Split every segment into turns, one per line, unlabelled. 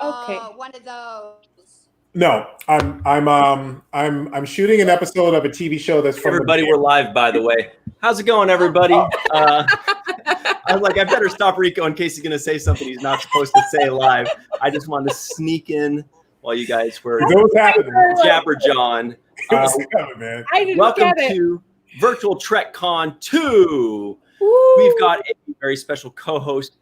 Okay.
One of those.
No, I'm shooting an episode of a TV show that's from
everybody. We're live, by the way. How's it going, everybody? I was like, I better stop Rico in case he's going to say something he's not supposed to say live. I just wanted to sneak in while you guys were jabberjawing.
Man.
Welcome to Virtual Trek Con 2. Woo. We've got a very special co-host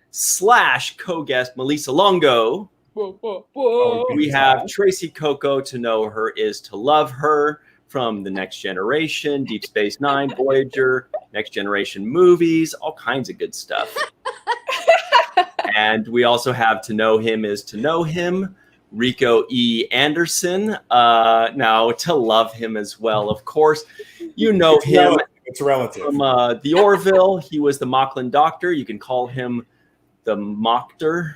/ co-guest, Malissa Longo.
Whoa.
We have Tracee Cocco. To know her is to love her, from The Next Generation, Deep Space Nine, Voyager, Next Generation movies, all kinds of good stuff. And we also have To Know Him is to Know Him, Rico E. Anderson. Now, to love him as well, of course. You know him.
It's relative.
From the Orville. He was the Moclan doctor. You can call him the Moctor.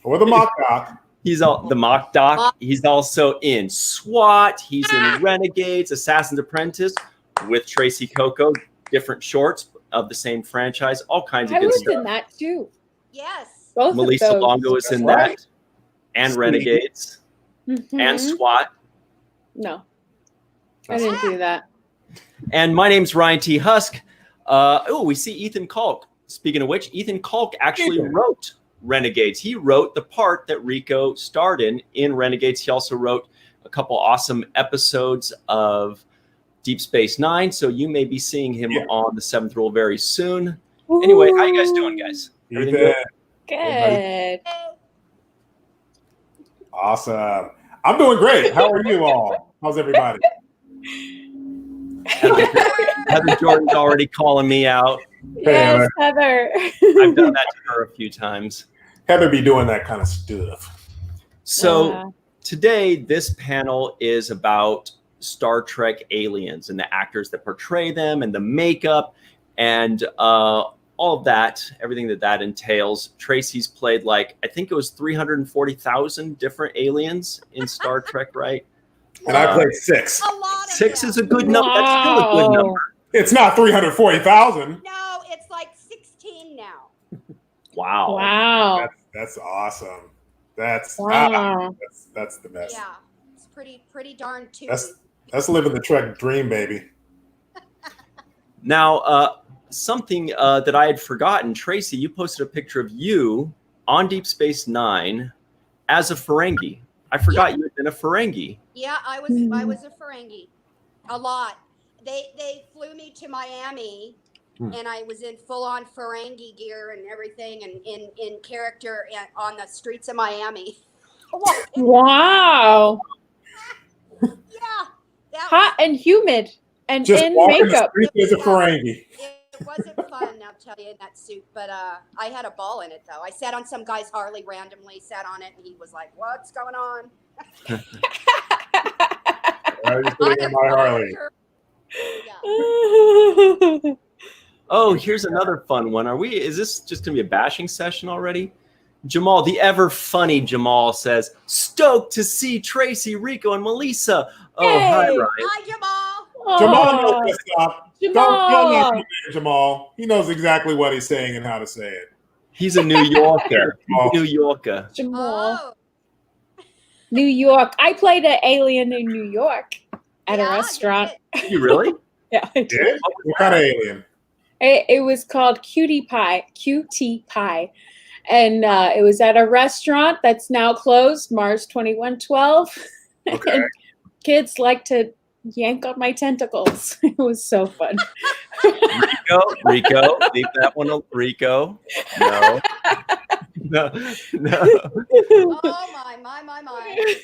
Or the Mock Doc.
He's the Mock Doc. He's also in SWAT. He's in Renegades, Assassin's Apprentice with Tracee Cocco. Different shorts of the same franchise. All kinds of good stuff.
I was in that too.
Yes.
Both
Melissa Longo is in that. And Renegades.
Mm-hmm.
And SWAT.
No. I didn't do that.
And my name's Ryan T. Husk. We see Ethan Kalk. Speaking of which, Ethan Kalk actually wrote Renegades. He wrote the part that Rico starred in Renegades. He also wrote a couple awesome episodes of Deep Space Nine. So you may be seeing him on the 7th Rule very soon. Ooh. Anyway, how you guys doing, guys?
Everything good?
Good.
Awesome. I'm doing great. How are you all? How's everybody?
Heather Jordan's already calling me out.
Yes, Heather.
I've done that to her a few times.
Heather be doing that kind of stuff.
So today, this panel is about Star Trek aliens and the actors that portray them and the makeup and all of that, everything that entails. Tracee's played I think it was 340,000 different aliens in Star Trek, right?
And I played 6.
A lot of
6
them.
is a good number. Wow. That's still a good number.
It's not 340,000.
No, it's like 16 now.
Wow.
That's awesome. That's that's the best.
Yeah, it's pretty darn too.
That's living the Trek dream, baby.
Now, something that I had forgotten, Tracee, you posted a picture of you on Deep Space Nine as a Ferengi. I forgot you had been a Ferengi.
Yeah, I was a Ferengi. A lot. They flew me to Miami, and I was in full-on Ferengi gear and everything, and in character on the streets of Miami.
Wow.
Yeah.
Hot and humid and
just
in
The
makeup.
street as a Ferengi.
It wasn't fun, I'll tell you, in that suit, but I had a ball in it, though. I sat on some guy's Harley randomly, sat on it, and he was like, "What's going on?"
I'm sitting in my Harley.
Yeah.
Oh, here's another fun one. Is this just going to be a bashing session already? Jamal, the ever funny Jamal says, "Stoked to see Tracee, Rico, and Melissa." Oh,
Yay.
Hi, Ryan.
Hi, Jamal.
Jamal knows what's up.
Jamal.
Don't knock him in, Jamal. He knows exactly what he's saying and how to say it.
He's a New Yorker. New Yorker.
Jamal.
Oh.
New York. I played an alien in New York at a restaurant.
Did you really?
Yeah, I did.
Yeah? What kind of alien?
It was called QT Pie. And it was at a restaurant that's now closed, Mars 2112.
Okay.
And kids like to yank on my tentacles. It was so fun.
Rico, leave that one alone. Rico. No.
Oh, my.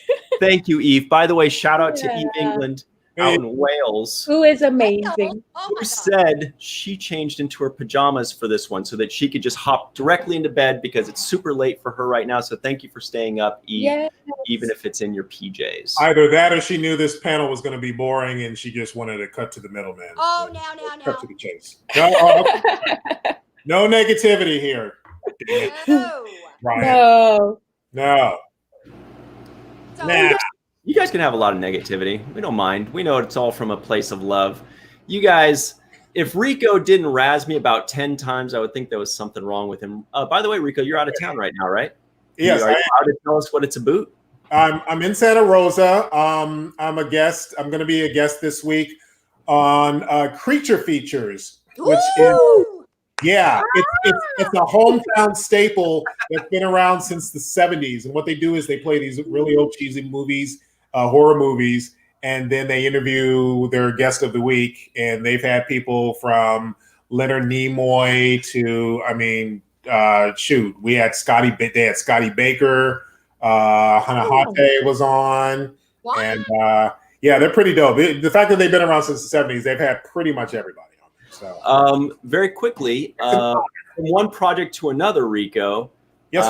Thank you, Eve. By the way, shout out to Eve England out in Wales.
Who is amazing.
Who said she changed into her pajamas for this one so that she could just hop directly into bed because it's super late for her right now. So thank you for staying up, Eve,
Yes.
even if it's in your PJs.
Either that or she knew this panel was going to be boring and she just wanted to cut to the middleman.
Oh, now.
Cut to the chase. No negativity here.
No.
Ryan.
No.
So,
Nah.
You guys can have a lot of negativity. We don't mind. We know it's all from a place of love. You guys, if Rico didn't razz me about 10 times, I would think there was something wrong with him. By the way, Rico, you're out of town right now, right?
Yes,
Are you allowed to tell us what it's about?
I'm in Santa Rosa. I'm a guest. I'm going to be a guest this week on Creature Features, which is it's a hometown staple that's been around since the 70s. And what they do is they play these really old cheesy movies, horror movies, and then they interview their guest of the week. And they've had people from Leonard Nimoy to, we had they had Scotty Baker. Hanahate was on,
What?
and they're pretty dope. The fact that they've been around since the 70s, they've had pretty much everybody on there. So,
very quickly, from one project to another, Rico.
Yes.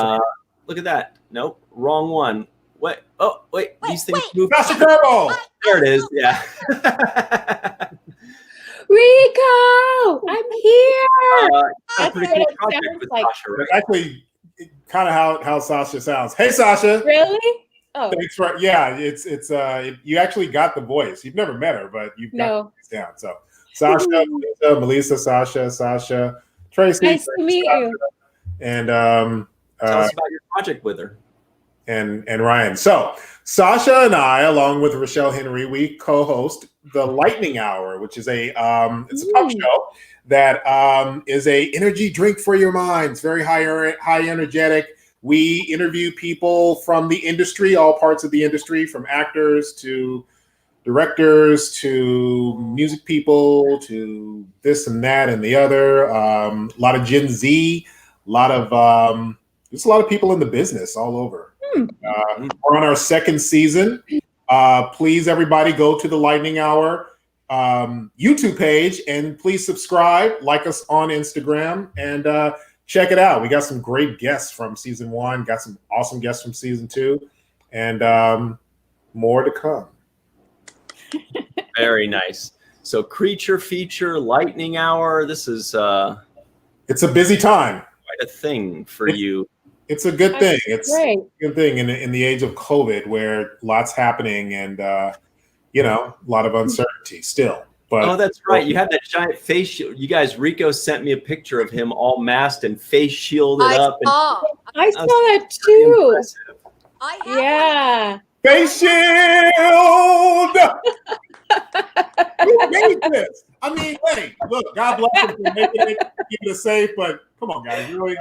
Look at that. Nope, wrong one. What? Oh, wait. These things move.
Sasha Kirby.
There it is. Yeah.
Rico, I'm here.
A pretty cool project with
like.
Sasha, right?
That's actually kind of how Sasha sounds. Hey, Sasha.
Really? Oh,
Thanks for it's you actually got the voice. You've never met her, but you've got the voice down. So Sasha, Melissa, Sasha, Tracee.
Nice to meet you.
And
Tell us about your project with her.
And Ryan. So Sasha and I, along with Rochelle Henry, we co-host the Lightning Hour, which is it's a talk show that is a energy drink for your mind. It's very high energetic. We interview people from the industry, all parts of the industry, from actors to directors to music people to this and that and the other. A lot of Gen Z, there's a lot of people in the business all over. We're on our second season. Please, everybody, go to the Lightning Hour YouTube page and please subscribe, like us on Instagram, and check it out. We got some great guests from season 1, got some awesome guests from season 2, and more to come.
Very nice. So Creature Feature, Lightning Hour. This is
it's a busy time.
Quite a thing for you.
It's a good thing. It's
great.
A good thing in the age of COVID, where lots happening and a lot of uncertainty still. But
that's right. You had that giant face shield. You guys, Rico sent me a picture of him all masked and face shielded up.
I saw that too.
Impressive.
I have
Yeah.
Face shield. Who made this? I mean, hey, look, God bless him for making it, keeping it safe, but come on, guys, really?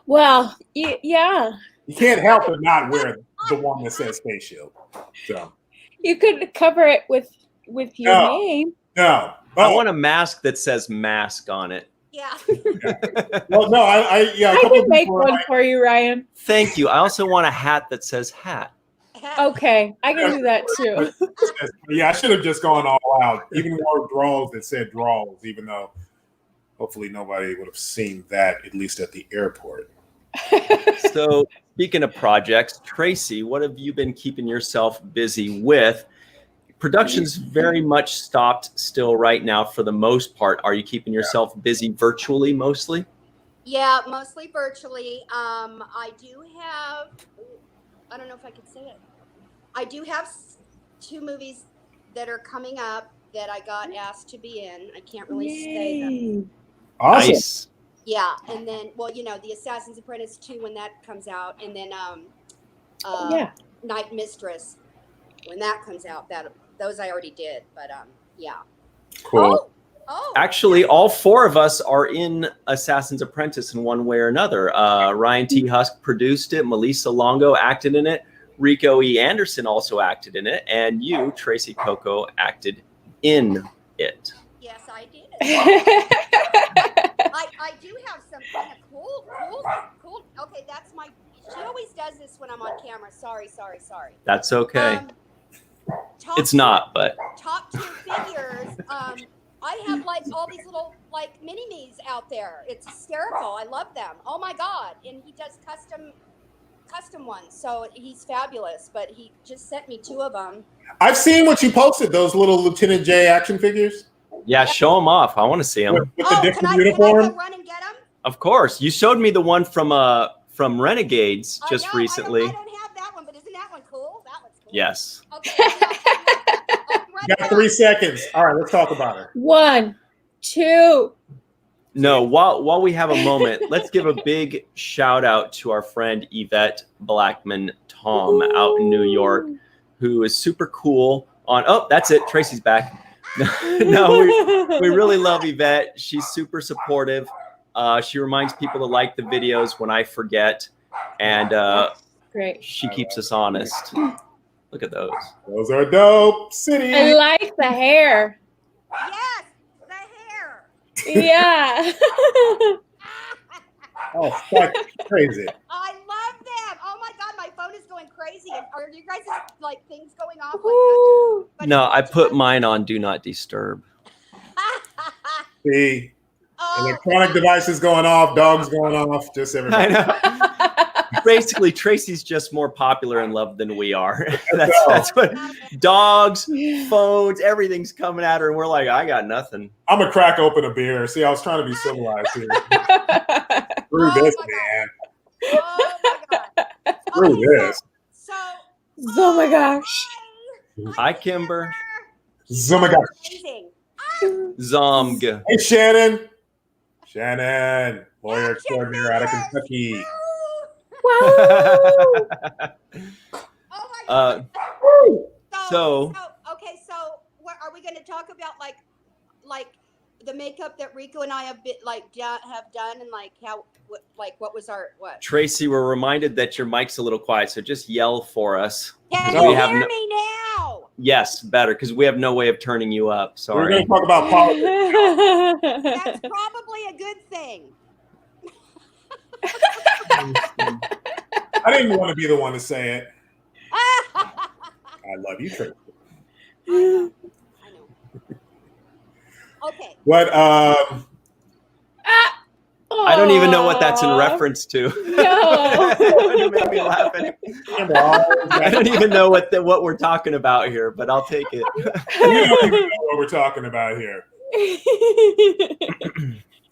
Well, yeah.
You can't help but not wear the one that says face shield. So
You could cover it with your name.
No.
I want a mask that says mask on it.
Yeah.
Well, no, I
can make one for you, Ryan.
Thank you. I also want a hat that says hat.
Okay, I can do that too.
Yeah, I should have just gone all out. Even more draws that said draws, even though hopefully nobody would have seen that, at least at the airport.
So speaking of projects, Tracee, what have you been keeping yourself busy with? Production's very much stopped still right now for the most part. Are you keeping yourself busy virtually mostly?
Yeah, mostly virtually. I do have, I don't know if I could say it. I do have 2 movies that are coming up that I got asked to be in. I can't really say them.
Awesome.
Nice.
Yeah, and then, The Assassin's Apprentice 2 when that comes out, and then Night Mistress when that comes out. Those I already did, but yeah.
Cool.
Oh.
Actually, all 4 of us are in Assassin's Apprentice in one way or another. Ryan T. Husk produced it. Malissa Longo acted in it. Rico E. Anderson also acted in it. And you, Tracee Cocco, acted in it.
Yes, I did. I do have some kind of cool. Okay, that's my. She always does this when I'm on camera. Sorry.
That's okay. It's
top
not, but.
Top 2 figures. I have all these little mini-me's out there. It's hysterical. I love them. Oh my God. And he does custom ones. So he's fabulous, but he just sent me 2 of them.
I've seen what you posted, those little Lieutenant J action figures.
Yeah, show them off. I want to see them.
With the different uniform.
Can I go run and get them?
Of course. You showed me the one from Renegades just recently.
I don't have that one, but isn't that one cool? That one's cool.
Yes.
Okay.
You got 3 seconds. All right, let's talk about it.
1, 2.
No, while we have a moment, let's give a big shout out to our friend Yvette Blackman Tom out in New York, who is super cool on. Oh, that's it. Tracee's back. No, we really love Yvette. She's super supportive. She reminds people to like the videos when I forget, and
great.
She keeps us honest. Look at those.
Those are dope. City.
I like the hair.
Yes, the hair.
Yeah.
Oh, fuck, crazy.
I love them. Oh my god, my phone is going crazy. Are you guys like things going off?
Woo.
Like
No, I put mine on Do Not Disturb.
See, electronic devices going off, dogs going off, just everybody.
I know. Basically, Tracee's just more popular and loved than we are. That's what dogs, phones, everything's coming at her, and we're like, I got nothing.
I'm gonna crack open a beer. See, I was trying to be civilized here. Screw this, man.
Oh my god.
Screw this.
So
Oh my gosh.
Hi, Kimber.
Oh my gosh.
amazing.
Zomg.
Hey, Shannon. Shannon, lawyer extraordinaire out of Kentucky.
Wow.
Oh my god.
So
okay, so what are we going to talk about? Like the makeup that Rico and I have been have done, and like what was our what?
Tracee, we're reminded that your mic's a little quiet, so just yell for us.
Can
We
you
have
hear
no-
me now?
Yes, better, because we have no way of turning you up.
We're
Sorry.
going to talk about politics.
That's probably a good thing.
I didn't even want to be the one to say it. I love you, Trace.
I know. Okay.
What?
I don't even know what that's in reference to.
No.
It made me laugh. I don't even know what we're talking about here, but I'll take it.
We don't even know what we're talking about here.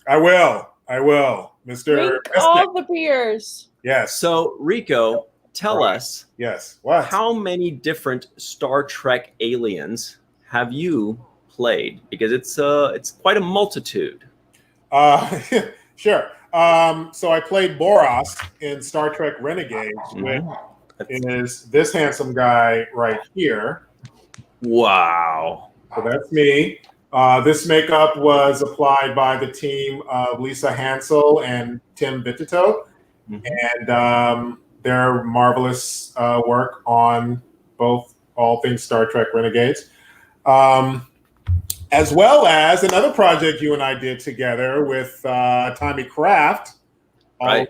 I will, Mr.
Drink all the beers.
Yes.
So, Rico, tell us,
Yes. What?
how many different Star Trek aliens have you played? Because it's quite a multitude.
Sure. So I played Boros in Star Trek Renegades, which is this handsome guy right here.
Wow.
So that's me. This makeup was applied by the team of Lisa Hansel and Tim Bittito, and their marvelous work on all things Star Trek Renegades, as well as another project you and I did together with Tommy Kraft.
Right.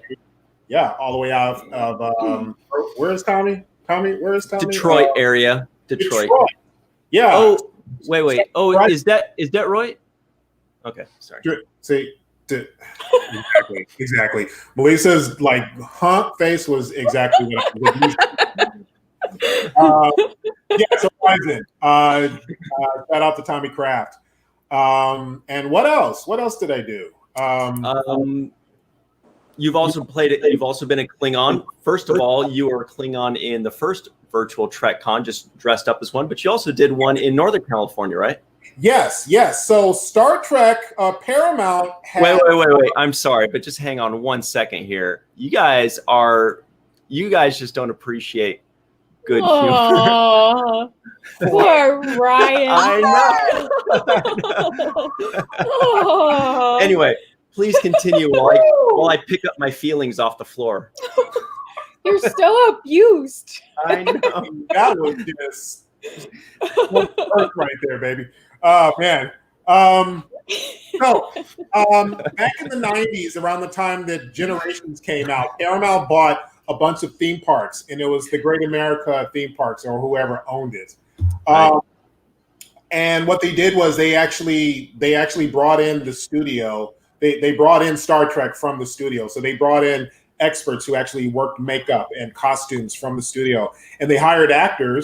All the way out of where is Tommy? Where is Tommy?
Detroit area. Detroit.
Yeah.
Oh, wait. Oh, right. Is that Roy? Okay, sorry.
See, exactly. Melissa's like hump face was exactly what I was. So Ryzen. Shout out to Tommy Kraft. And what else? What else did I do?
You've also played it. You've also been a Klingon. First of all, you were a Klingon in the first Virtual Trek Con, just dressed up as one. But you also did one in Northern California, right?
Yes. So Star Trek Paramount.
Wait. I'm sorry, but just hang on 1 second here. You guys just don't appreciate good humor.
Poor Ryan.
I know. Anyway, please continue while I pick up my feelings off the floor.
You're so abused.
I know. That was just right there, baby. Oh man. Back in the 90s, around the time that Generations came out, Paramount bought a bunch of theme parks, and it was the Great America theme parks, or whoever owned it.
Right.
And what they did was they actually brought in the studio. They brought in Star Trek from the studio. So they brought in experts who actually worked makeup and costumes from the studio, and they hired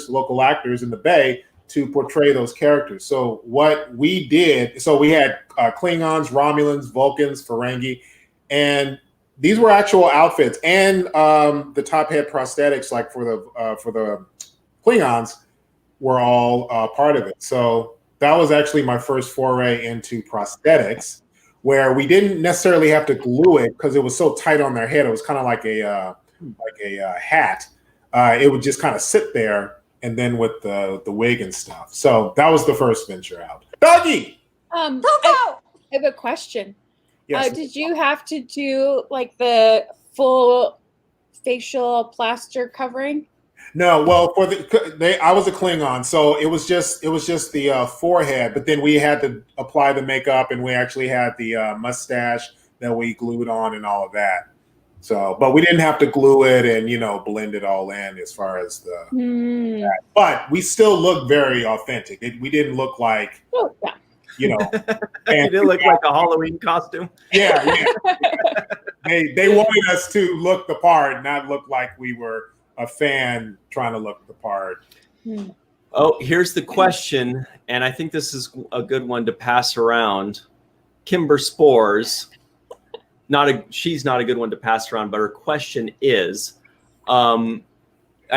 local actors in the Bay, to portray those characters. So what we did, we had Klingons, Romulans, Vulcans, Ferengi, and these were actual outfits, and the top head prosthetics, like for the Klingons, were all part of it. So that was actually my first foray into prosthetics. where we didn't necessarily have to glue it because it was so tight on their head. It was kind of like a hat. It would just kind of sit there, and then with the wig and stuff. So that was the first venture out. Doggy.
I have a question.
Yes.
Did you have to do like the full facial plaster covering?
No, well, I was a Klingon, so it was just the forehead. But then we had to apply the makeup, and we actually had the mustache that we glued on and all of that. So, but we didn't have to glue it and blend it all in as far as the. But we still looked very authentic. We didn't look like.
Oh yeah.
And
it did look like a Halloween costume.
Yeah. They wanted us to look the part, not look like we were a fan trying to look the part.
Oh, here's the question, and I think this is a good one to pass around. Kimber Spores, she's not a good one to pass around, but her question is, I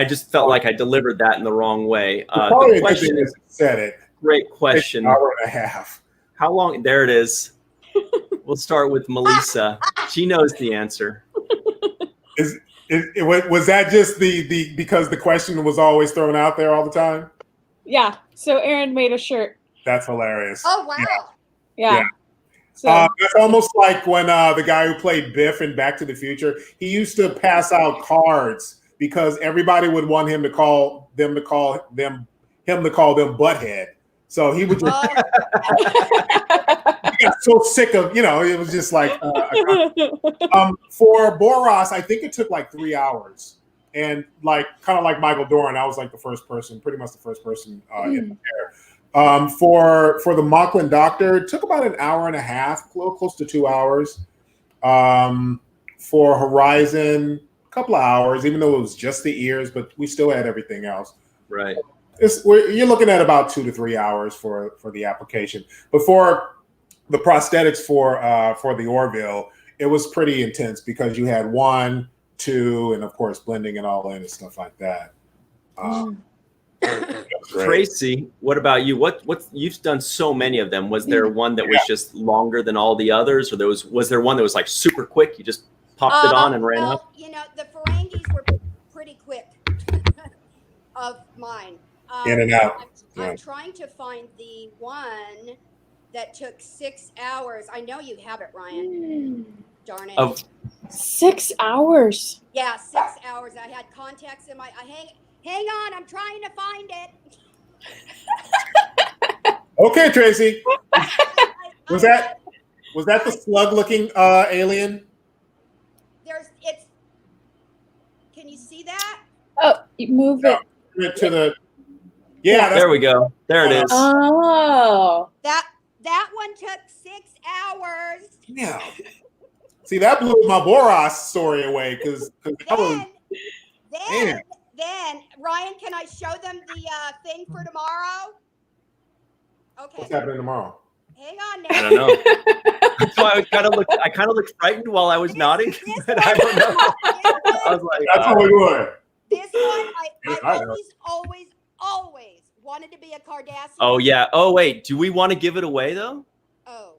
just felt like I delivered that in the wrong way. The question is,
said it.
Great question.
An hour and a half.
How long? There it is. We'll start with Melissa. She knows the answer.
Was that just the because the question was always thrown out there all the time?
Yeah. So Aaron made a shirt.
That's hilarious.
Oh wow.
Yeah. So
it's almost like when the guy who played Biff in Back to the Future, he used to pass out cards because everybody would want him to call them butthead. So he would just he got so sick of, it was just like for Boros, I think it took like 3 hours. And like kind of like Michael Dorn, I was like pretty much the first person in there. For the Moclan Doctor, it took about an hour and a half, a little close to 2 hours. For Horizon, a couple of hours, even though it was just the ears, but we still had everything else.
Right.
You're looking at about 2 to 3 hours for the application. But for the prosthetics for the Orville, it was pretty intense because you had 1, 2, and of course blending it all in and stuff like that.
Tracee, what about you? What you've done so many of them. Was there one that was just longer than all the others, or was there one that was like super quick? You just popped it on and ran up?
The Ferengis were pretty quick of mine.
In and out.
I'm trying to find the one that took 6 hours. I know you have it, Ryan. Darn it.
6 hours.
Yeah, 6 hours. I had contacts in my. Hang on, I'm trying to find it.
Okay, Tracee. Was that the slug-looking alien?
Can you see that?
Oh, you move it.
To the. Yeah,
there we go. There it is.
Oh.
That one took 6 hours.
Yeah. See, that blew my Boros story away because that was.
Then, Ryan, can I show them the thing for tomorrow? Okay.
What's happening tomorrow?
Hang on now.
I don't know. So I kind of looked frightened while I was nodding. But I don't know. I was like,
that's what we're doing.
This one, I always wanted to be a Cardassian.
Oh yeah. Oh wait. Do we want to give it away though?
Oh.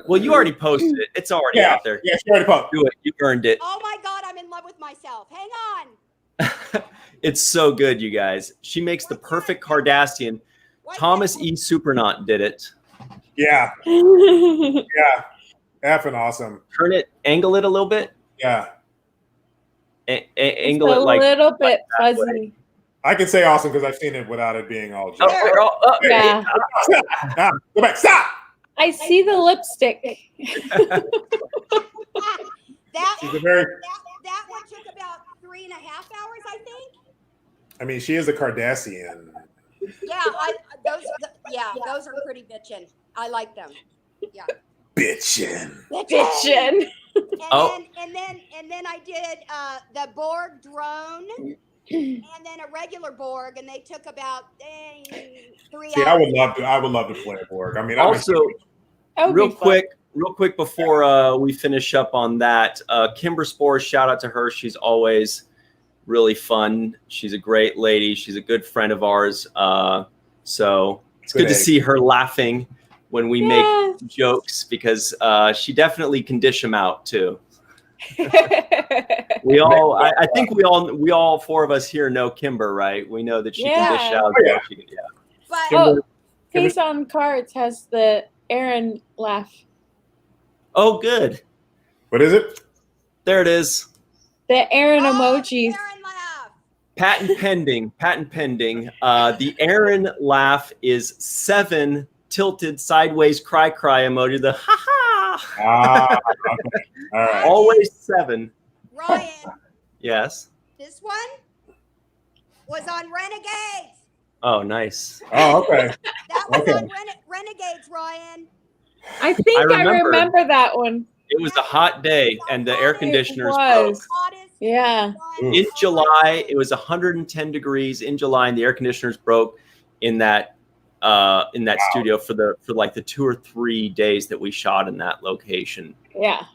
Well, you already posted it. It's already out there.
Yeah, she already posted.
Do it. You earned it.
Oh my God, I'm in love with myself. Hang on.
It's so good, you guys. She makes the perfect Cardassian. Thomas E. Supernaut did it.
Yeah. Yeah. Effing awesome.
Turn it, angle it a little bit.
Yeah.
Angle it
like
a
little bit fuzzy.
I can say awesome because I've seen it without it being all junk.
Yeah.
Stop. Go back. Stop.
I see the lipstick.
That one took about 3.5 hours, I think.
I mean, she is a Cardassian.
Yeah, those are pretty bitchin'. I like them. Yeah.
Bitchin'.
And then I did the Borg drone and then a regular Borg, and they took about 3 hours.
I would love to play a Borg. I mean,
also, real quick before we finish up on that, Kimber Spores, shout out to her. She's always really fun. She's a great lady. She's a good friend of ours. So it's good to see her laughing when we make jokes because she definitely can dish them out too. I think we all four of us here know Kimber, right? We know that she can dish out.
Oh, yeah.
She can,
But
Face on Cards has the Aaron laugh.
Oh, good.
What is it?
There it is.
The Aaron emoji.
Aaron laugh.
Patent pending. Patent pending. The Aaron laugh is 7 tilted sideways cry emoji. The ha ha.
Okay. All right.
Always 7.
Ryan.
Yes.
This one was on Renegades.
Oh, nice.
Oh, okay.
That was
Okay.
on Renegades, Ryan.
I think I remember that one.
It was a hot day, and the air conditioners broke.
Hottest
Yeah.
one.
In July, it was 110 degrees in July, and the air conditioners broke in that studio for like the 2 or 3 days that we shot in that location.
Yeah.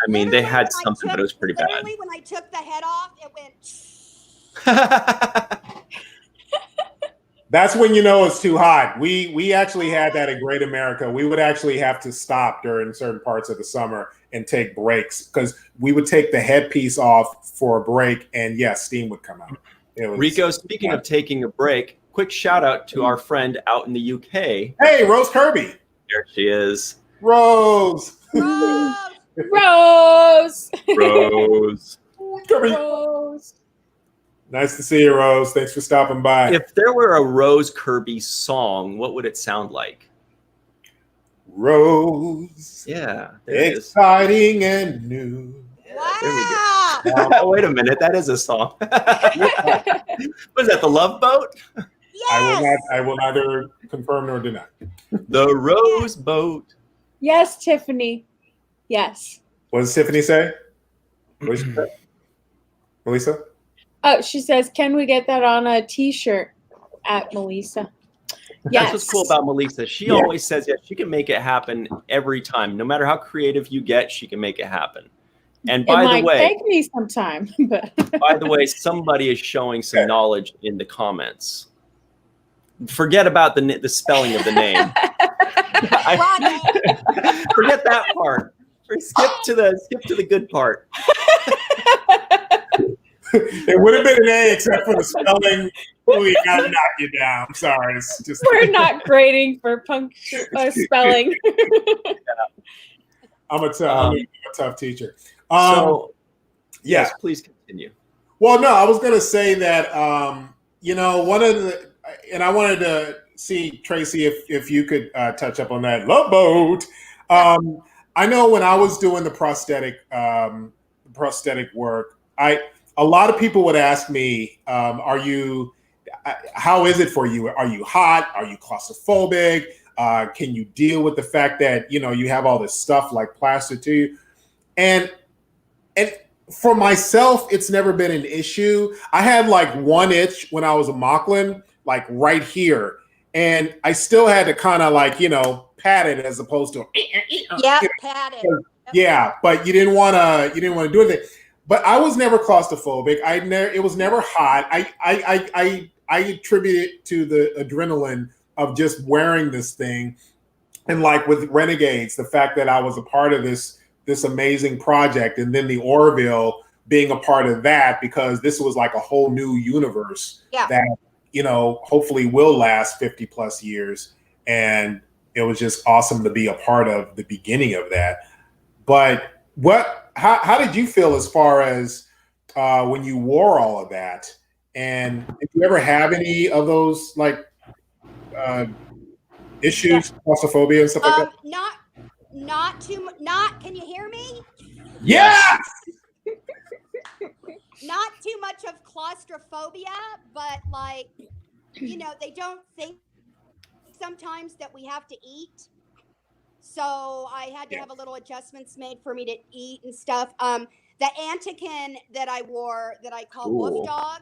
I mean, they had something, but it was pretty bad.
Literally, when I took the head off, it went.
That's when you know it's too hot. We actually had that at Great America. We would actually have to stop during certain parts of the summer and take breaks because we would take the headpiece off for a break, and yes, steam would come out.
Rico, speaking of taking a break, quick shout out to our friend out in the UK.
Hey, Rose Kirby.
There she is.
Rose.
Rose.
Rose.
Kirby.
Rose.
Nice to see you, Rose. Thanks for stopping by.
If there were a Rose Kirby song, what would it sound like?
Rose.
Yeah. There
exciting and new.
Wow.
Oh, wait a minute. That is a song. Was that the Love Boat?
Yes.
I will neither confirm nor deny.
The Rose Boat.
Yes, Tiffany. Yes.
What does Tiffany say? What did she say? Melissa?
Oh, she says, can we get that on a t-shirt at Melissa? Yes.
That's what's cool about Melissa. She always says, yes, she can make it happen every time. No matter how creative you get, she can make it happen. And by the way,
take me some time. But
by the way, somebody is showing some knowledge in the comments. Forget about the spelling of the name. Forget that part. Skip to the good part.
It would have been an A except for the spelling. We got to knock you down. Sorry, it's just
we're not grading for spelling.
I'm a tough teacher.
Yes, please continue.
Well, no, I was going to say that one of the, and I wanted to see Tracee if you could touch up on that Love Boat. I know when I was doing the prosthetic work, a lot of people would ask me, how is it for you? Are you hot? Are you claustrophobic? Can you deal with the fact that, you have all this stuff like plastered to you? And for myself, it's never been an issue. I had like one itch when I was a Moclan, like right here. And I still had to kind of like, pat it as opposed to
pat it.
Yeah, but you didn't want to do anything. But I was never claustrophobic. It was never hot. I attribute it to the adrenaline of just wearing this thing. And like with Renegades, the fact that I was a part of this amazing project, and then the Orville being a part of that, because this was like a whole new universe that, hopefully will last 50 plus years. And it was just awesome to be a part of the beginning of that. But how did you feel as far as when you wore all of that? And did you ever have any of those like issues, claustrophobia and stuff like that?
Not too. Can you hear me?
Yeah.
Not too much of claustrophobia, but like, they don't think sometimes that we have to eat. So I had to have a little adjustments made for me to eat and stuff. The Antikin that I wore, that I call Wolf Dog,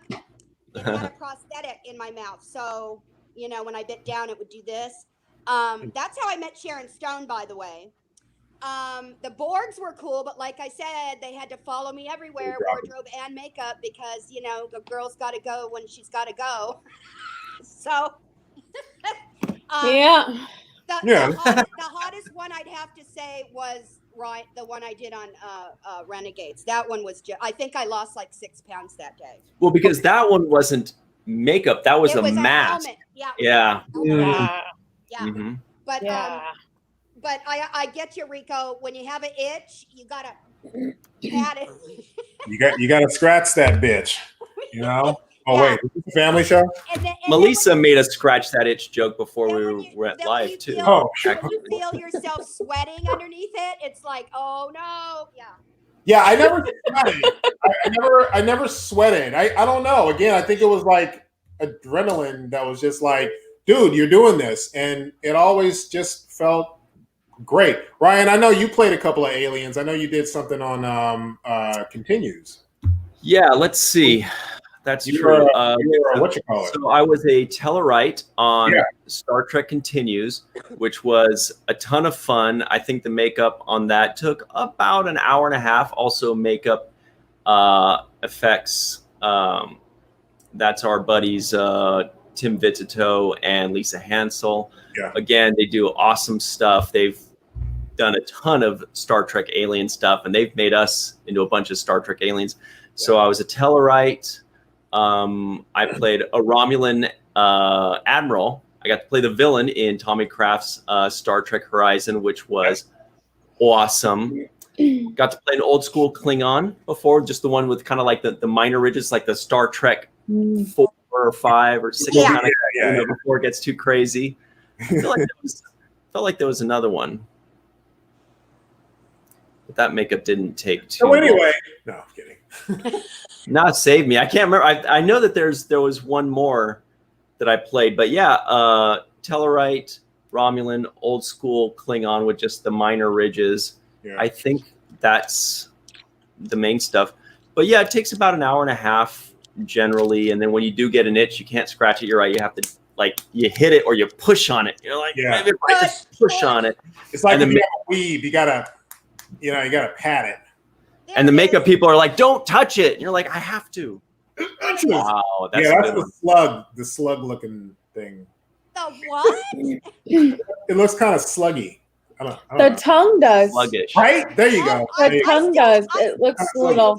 it had a prosthetic in my mouth. So, when I bit down, it would do this. That's how I met Sharon Stone, by the way. The Borgs were cool, but like I said, they had to follow me everywhere, wardrobe and makeup, because, the girl's got to go when she's got to go. So,
yeah.
The hottest one I'd have to say was the one I did on Renegades. That one was I think I lost like 6 pounds that day.
Well, because that one wasn't makeup, that was
It
a
was
mask.
Yeah.
Yeah.
Mm-hmm.
But
Yeah.
but I get you, Rico. When you have an itch, you gotta pat it.
You gotta scratch that bitch. You know. Oh
Yeah.
wait, is this a family show?
And
Melissa made us scratch that itch joke before we went live too.
Oh,
when you feel yourself sweating underneath it, it's like, oh no, yeah.
Yeah, I never sweated. I never sweated. I don't know. Again, I think it was like adrenaline that was just like, dude, you're doing this, and it always just felt great. Ryan, I know you played a couple of Aliens. I know you did something on Continues.
Yeah, let's see. That's
You
true.
were what you call it?
So I was a Tellarite on Star Trek Continues, which was a ton of fun. I think the makeup on that took about an hour and a half. Also, makeup effects. That's our buddies Tim Vitito and Lisa Hansel.
Yeah.
Again, they do awesome stuff. They've done a ton of Star Trek alien stuff, and they've made us into a bunch of Star Trek aliens. So I was a Tellarite. I played a Romulan admiral. I got to play the villain in Tommy Kraft's Star Trek Horizon, which was awesome. Got to play an old school Klingon before, just the one with kind of like the minor ridges, like the Star Trek 4 or 5 or 6 kind of before it gets too crazy. I felt like there was another one. But that makeup didn't take too long.
Anyway, no, I'm kidding.
Now save me. I can't remember. I know that there was one more that I played, but yeah, Tellarite, Romulan, old school Klingon with just the minor ridges. Yeah. I think that's the main stuff. But yeah, it takes about an hour and a half generally, and then when you do get an itch, you can't scratch it. You're right. You have to you hit it or you push on it. You're like, maybe if I just push on it.
It's like if you have a weave, you gotta pat it.
And the makeup people are like, don't touch it. And you're like, I have to. Wow. That's
the slug looking thing.
The what?
It looks kind of sluggy. I don't
the
know.
Tongue does.
Sluggish.
Right? There you go.
The tongue does. It looks a little.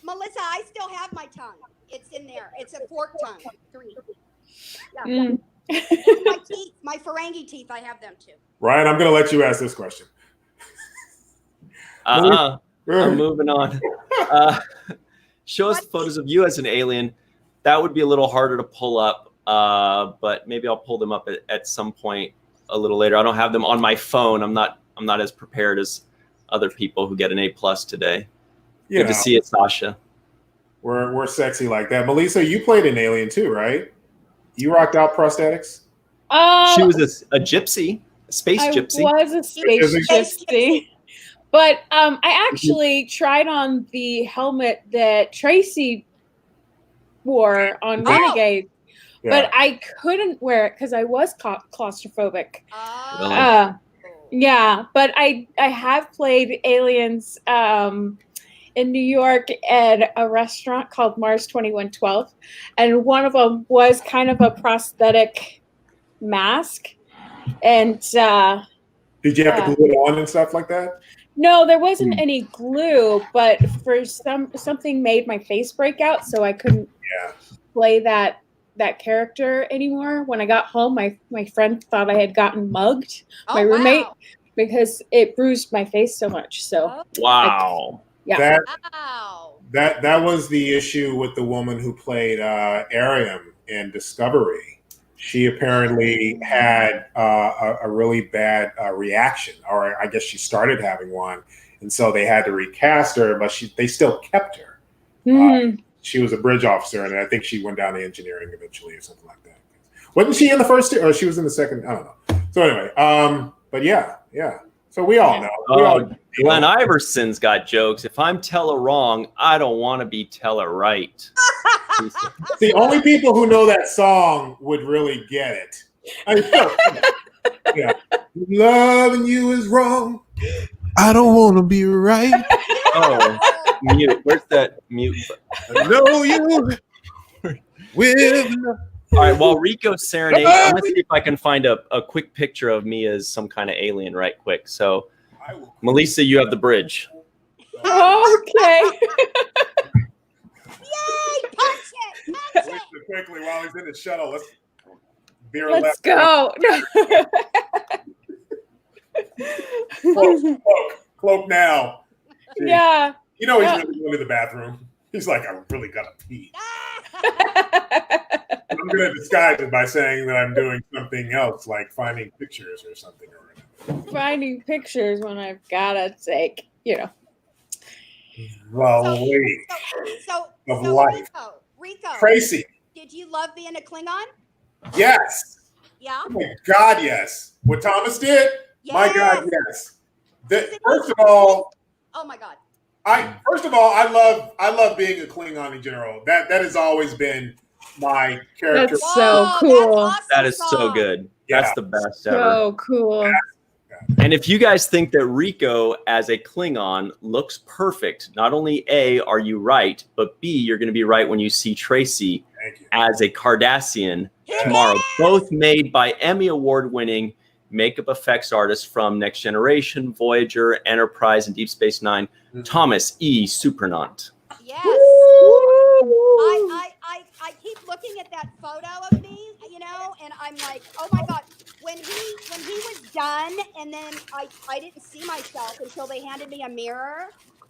Melissa, I still have my tongue. It's in there. It's a fork tongue. 3. Yeah. My teeth, my Ferengi teeth, I have them too.
Ryan, I'm going to let you ask this question.
I'm moving on. Show us photos of you as an alien. That would be a little harder to pull up, but maybe I'll pull them up at some point a little later. I don't have them on my phone. I'm not as prepared as other people who get an A+ today. Good to see it, Sasha.
We're sexy like that. Melissa, you played an alien too, right? You rocked out prosthetics?
She was a gypsy, a space gypsy.
I was a space gypsy. But I actually tried on the helmet that Tracee wore on Renegade, but I couldn't wear it because I was claustrophobic. Yeah, but I have played aliens in New York at a restaurant called Mars 2112, and one of them was kind of a prosthetic mask. And
did you have to glue it on and stuff like that?
No, there wasn't any glue, but for something made my face break out, so I couldn't play that character anymore. When I got home, my friend thought I had gotten mugged, my roommate, because it bruised my face so much. So
wow,
that was the issue with the woman who played Ariam in Discovery. She apparently had a really bad reaction, or I guess she started having one, and so they had to recast her, but they still kept her. She was a bridge officer, and I think she went down to engineering eventually or something like that. Wasn't she in the first two, or she was in the second? I don't know. So anyway, but yeah. So we all know.
Glenn Iverson's got jokes. If I'm Teller wrong, I don't want to be Teller right.
The only people who know that song would really get it. Loving you is wrong. I don't want to be right.
Oh, mute. Where's that mute?
I know you with
All right, while Rico serenades, I'm going to see if I can find a quick picture of me as some kind of alien right quick. So, Melissa, you have the bridge.
Okay.
Yay! Punch it!
Quickly, while he's in the shuttle, let's
Let's go.
Cloak now.
Yeah.
You know he's really going to the bathroom. He's like, I really got to pee. I'm going to disguise it by saying that I'm doing something else, like finding pictures or something.
Finding pictures when I've got to take,
Well,
So
life.
Rico,
Tracee.
did you love being a Klingon?
Yes.
Yeah.
Oh my God, yes. What Thomas did?
Yes.
My God, yes. First of all,
oh my God.
I love being a Klingon in general. That has always been my character.
That's so cool.
That's awesome
That is so good.
Yeah.
That's the best ever.
So cool.
And if you guys think that Rico as a Klingon looks perfect, not only A, are you right, but B, you're going to be right when you see Tracee as a Cardassian tomorrow. Both made by Emmy Award-winning makeup effects artists from Next Generation, Voyager, Enterprise, and Deep Space Nine, Thomas E. Supernant.
Yes. I keep looking at that photo of me, and I'm like, oh my God. When he was done, and then I didn't see myself until they handed me a mirror.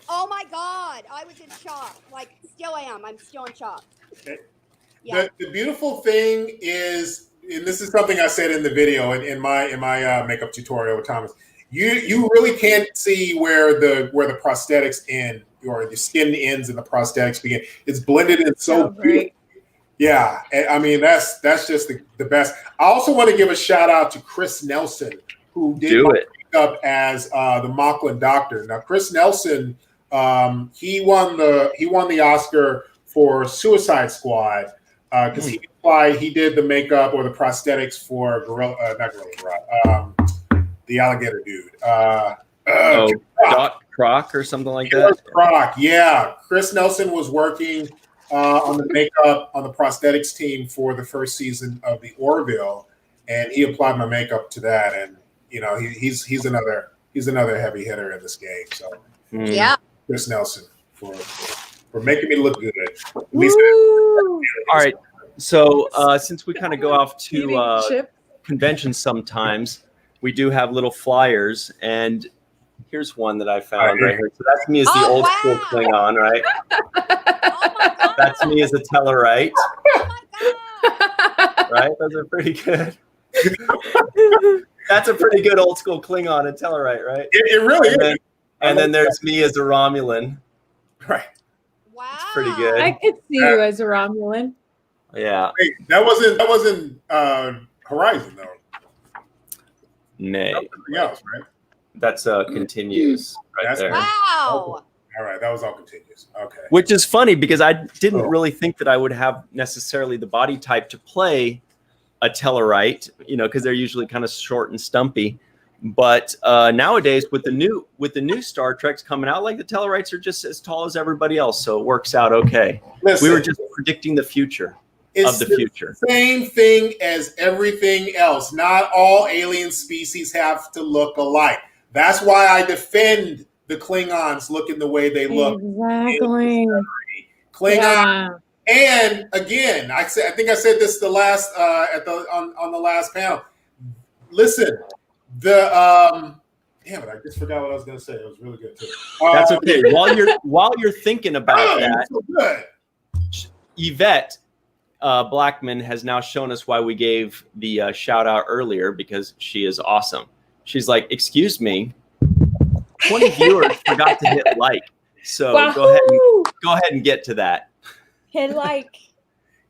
Oh my God, I was in shock. Like, still am. I'm still in shock.
Okay.
Yeah.
The beautiful thing is, and this is something I said in the video in my makeup tutorial with Thomas. You really can't see where the prosthetics end or the skin ends and the prosthetics begin. It's blended in so beautifully. Yeah, I mean that's just the best. I also want to give a shout out to Chris Nelson, who did my makeup as the Moclan Doctor. Now, Chris Nelson, he won the Oscar for Suicide Squad because he did the makeup or the prosthetics for the alligator dude.
Doc Croc or something like that.
Croc, yeah. Chris Nelson was working on the makeup on the prosthetics team for the first season of the Orville, and he applied my makeup to that. And he's another heavy hitter in this game. So
yeah,
Chris Nelson for making me look good. At
least
all right. So since we kind of go off to conventions sometimes, we do have little flyers, and here's one that I found right here. So that's me as the old school Klingon, right? That's me as a Tellarite.
Oh my God.
Right? Those are pretty good. That's a pretty good old school Klingon and Tellarite, right?
It really is.
And then there's me as a Romulan.
Right.
Wow.
It's pretty good.
I could see you as a Romulan.
Yeah.
Wait, that wasn't Horizon though.
Nay.
Something else, right?
That's continues right there.
Wow.
All right, that was all continuous. Okay.
Which is funny because I didn't really think that I would have necessarily the body type to play a Tellarite, because they're usually kind of short and stumpy. But nowadays, with the new Star Treks coming out, like the Tellarites are just as tall as everybody else, so it works out okay.
Listen,
we were just predicting the future of the future.
Same thing as everything else. Not all alien species have to look alike. That's why I defend the Klingons looking the way they look.
Exactly.
Klingon. Yeah. And again, I think I said this the last on the last panel. Listen, damn it, I just forgot what I was going to say. It was really good too.
That's okay. While you're thinking about that,
so good.
Yvette Blackman has now shown us why we gave the shout out earlier, because she is awesome. She's like, excuse me, 20 viewers forgot to hit like. So go ahead and get to that.
Hit like.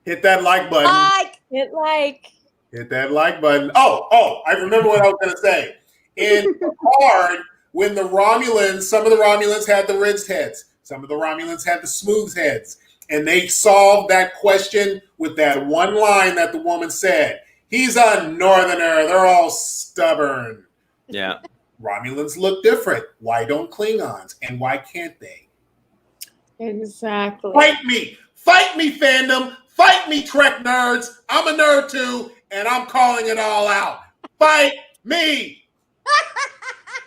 Hit that like button.
Hit like.
Hit that like button. Oh, I remember what I was going to say. In Picard, when some of the Romulans had the rizzed heads. Some of the Romulans had the smooth heads. And they solved that question with that one line that the woman said. He's a northerner. They're all stubborn.
Yeah.
Romulans look different. Why don't Klingons? And why can't they?
Exactly.
Fight me. Fight me, fandom. Fight me, Trek nerds. I'm a nerd too, and I'm calling it all out. Fight me.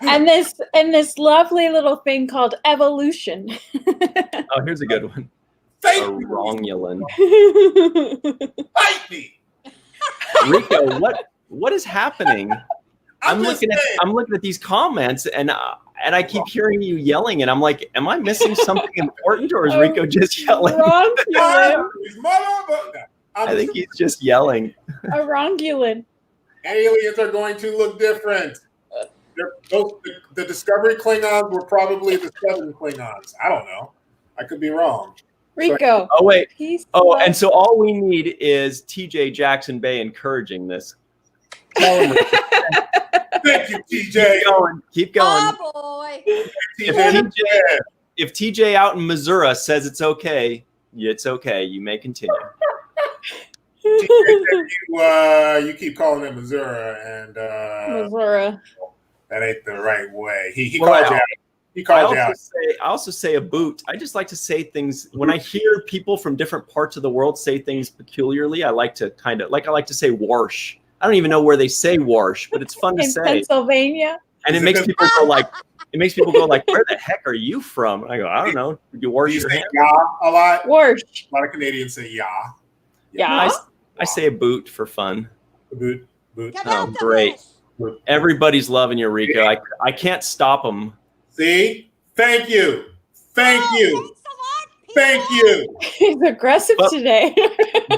And this lovely little thing called evolution.
Oh, here's a good one.
Fight
A
me.
Romulan.
Fight me.
Rico, what is happening? I'm
just
looking
saying.
at these comments, and I keep hearing you yelling, and I'm like, am I missing something important, or is Rico just yelling?
Romulan.
I think he's just yelling.
A Romulan.
Aliens are going to look different. The Discovery Klingons were probably the 7 Klingons. I don't know. I could be wrong.
Rico.
Oh, wait.
Oh,
and so all we need is TJ Jackson Bay encouraging this. Tell him,
Thank you, TJ.
Keep going.
Oh boy.
If TJ out in Missouri says it's okay, it's okay. You may continue.
TJ, you keep calling it Missouri, and
Missouri.
that ain't the right way. He
Well,
called you out. He called you out.
I also say a boot. I just like to say things when I hear people from different parts of the world say things peculiarly. I like to say "warsh." I don't even know where they say "warsh," but it's fun to
In
say.
Pennsylvania.
And it makes people go like, "Where the heck are you from?" And I go, "I don't know. You wash
You
your
say
hands."
"yeah" a lot.
Warsh.
A lot of Canadians say "yeah."
Yeah.
I say a boot for fun.
Boot.
Get
Oh,
out the
great.
fish.
Everybody's loving you, Rico. I can't stop them.
See? Thank you. Thank you.
Thanks a lot, people.
Thank you.
He's aggressive today.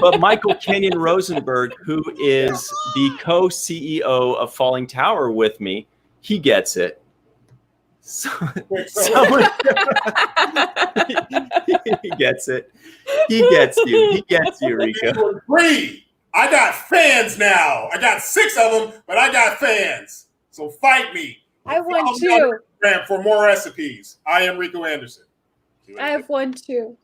But Michael Kenyon Rosenberg, who is the co-CEO of Falling Tower with me, he gets it. So, someone, he gets it. He gets you. He gets you, Rico.
Breathe. I got fans now. I got 6 of them, but I got fans. So fight me.
I won
Follow me
too.
on Instagram for more recipes. I am Rico Anderson.
I have one too.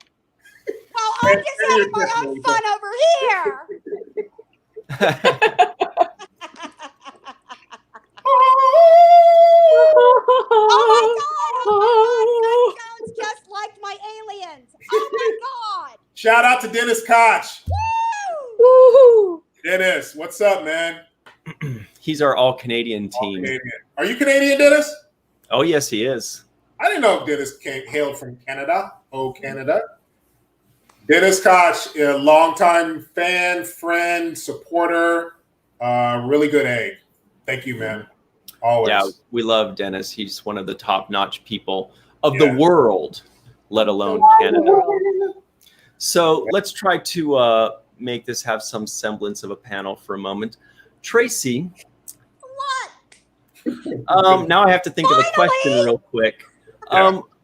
Well, I'm just having my own fun over here. Oh my God, that sounds just like my aliens. Oh my God.
Shout out to Dennis Koch.
Woo!
Dennis, what's up, man?
He's our all-Canadian team.
Canadian. Are you Canadian, Dennis?
Oh, yes, he is.
I didn't know Dennis hailed from Canada. Oh, Canada. Dennis Koch, a longtime fan, friend, supporter, really good egg. Thank you, man. Always.
Yeah, we love Dennis. He's one of the top-notch people of the world, let alone Canada. So let's try to make this have some semblance of a panel for a moment. Tracee.
What?
Now I have to think of a question real quick.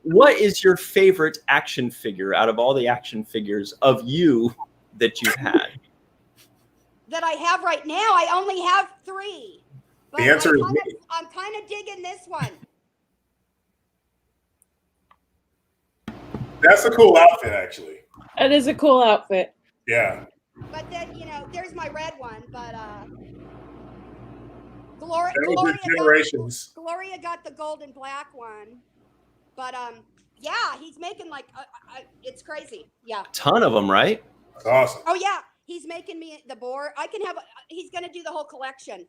What is your favorite action figure out of all the action figures of you that you've had?
That I have right now, I only have 3. But
The answer is
I'm kind of digging this one.
That's a cool outfit, actually.
That is a cool outfit.
Yeah.
But then, there's my red one. But
Generations.
Gloria got the gold and black one. But yeah, he's making like it's crazy. Yeah.
Ton of them, right?
That's awesome.
Oh yeah, he's making me the boar. I can have. He's gonna do the whole collection.